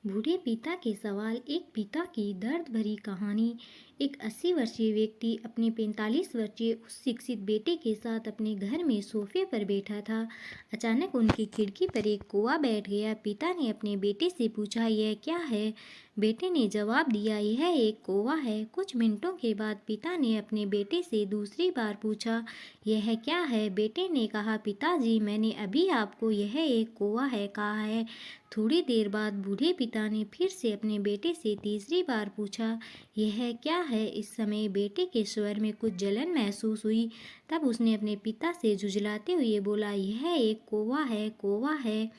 बूढ़े पिता के सवाल। एक पिता की दर्द भरी कहानी। एक 80 वर्षीय व्यक्ति अपने 45 वर्षीय उस शिक्षित बेटे के साथ अपने घर में सोफे पर बैठा था। अचानक उनकी खिड़की पर एक कौवा बैठ गया। पिता ने अपने बेटे से पूछा, यह क्या है? बेटे ने जवाब दिया, यह एक कौवा है। कुछ मिनटों के बाद पिता ने अपने बेटे से दूसरी बार पूछा, यह क्या है? बेटे ने कहा, पिताजी, मैंने अभी आपको यह एक कौवा है कहा है। थोड़ी देर बाद बूढ़े पिता ने फिर से अपने बेटे से तीसरी बार पूछा, यह क्या है? इस समय बेटे के स्वर में कुछ जलन महसूस हुई। तब उसने अपने पिता से झुंझलाते हुए बोला, यह एक कौवा है, कौवा है।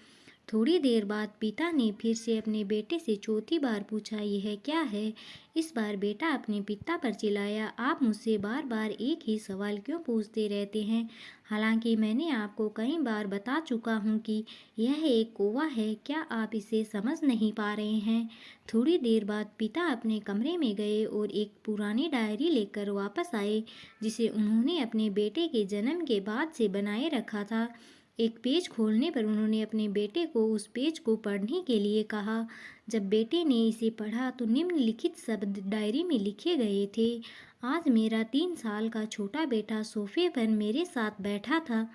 थोड़ी देर बाद पिता ने फिर से अपने बेटे से चौथी बार पूछा, यह क्या है? इस बार बेटा अपने पिता पर चिल्लाया, आप मुझसे बार बार एक ही सवाल क्यों पूछते रहते हैं? हालांकि मैंने आपको कई बार बता चुका हूँ कि यह एक कौवा है। क्या आप इसे समझ नहीं पा रहे हैं? थोड़ी देर बाद पिता अपने कमरे में गए और एक पुरानी डायरी लेकर वापस आए, जिसे उन्होंने अपने बेटे के जन्म के बाद से बनाए रखा था। एक पेज खोलने पर उन्होंने अपने बेटे को उस पेज को पढ़ने के लिए कहा। जब बेटे ने इसे पढ़ा तो निम्नलिखित शब्द डायरी में लिखे गए थे, आज मेरा 3 साल का छोटा बेटा सोफे पर मेरे साथ बैठा था।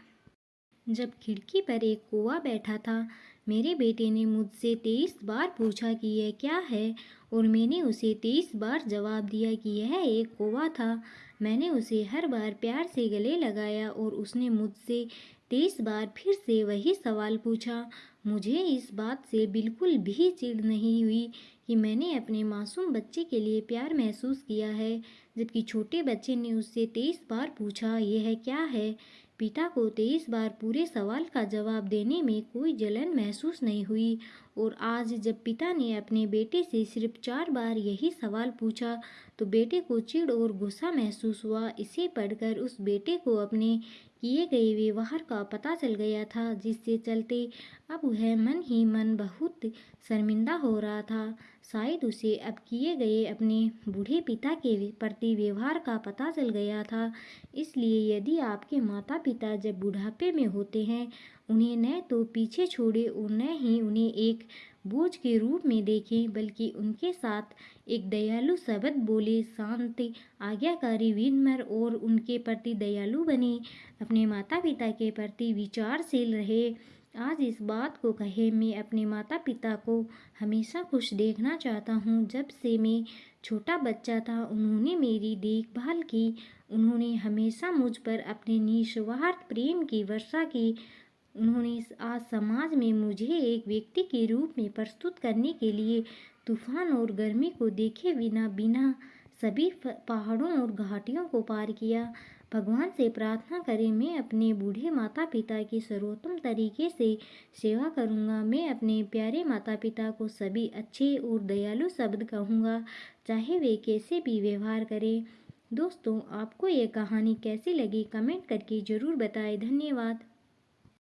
जब खिड़की पर एक कौवा बैठा था, मेरे बेटे ने मुझसे 23 बार पूछा कि यह क्या है, और मैंने उसे 23 बार जवाब दिया कि यह एक कौवा था। मैंने उसे हर बार प्यार से गले लगाया और उसने मुझसे 23 बार फिर से वही सवाल पूछा। मुझे इस बात से बिल्कुल भी चिढ़ नहीं हुई कि मैंने अपने मासूम बच्चे के लिए प्यार महसूस किया है, जबकि छोटे बच्चे ने उससे 23 बार पूछा, यह क्या है? पिता को 23 बार पूरे सवाल का जवाब देने में कोई जलन महसूस नहीं हुई, और आज जब पिता ने अपने बेटे से सिर्फ 4 बार यही सवाल पूछा तो बेटे को चिढ़ और गुस्सा महसूस हुआ। इसे पढ़कर उस बेटे को अपने किए गए व्यवहार का पता चल गया था, जिससे चलते अब वह मन ही मन बहुत शर्मिंदा हो रहा था। शायद उसे अब किए गए अपने बूढ़े पिता के प्रति व्यवहार का पता चल गया था। इसलिए यदि आपके माता पिता जब बुढ़ापे में होते हैं, उन्हें न तो पीछे छोड़े और न ही उन्हें एक बोझ के रूप में देखें, बल्कि उनके साथ एक दयालु शब्द बोले, शांत, आज्ञाकारी, विनम्र और उनके प्रति दयालु बने। अपने माता पिता के प्रति विचारशील रहे। आज इस बात को कहे, मैं अपने माता पिता को हमेशा खुश देखना चाहता हूँ। जब से मैं छोटा बच्चा था उन्होंने मेरी देखभाल की। उन्होंने हमेशा मुझ पर अपने निस्वार्थ प्रेम की वर्षा की। उन्होंने आज समाज में मुझे एक व्यक्ति के रूप में प्रस्तुत करने के लिए तूफान और गर्मी को देखे बिना बिना सभी पहाड़ों और घाटियों को पार किया। भगवान से प्रार्थना करें, मैं अपने बूढ़े माता पिता की सर्वोत्तम तरीके से सेवा करूंगा। मैं अपने प्यारे माता पिता को सभी अच्छे और दयालु शब्द कहूँगा, चाहे वे कैसे भी व्यवहार करें। दोस्तों, आपको ये कहानी कैसी लगी कमेंट करके ज़रूर बताएं। धन्यवाद।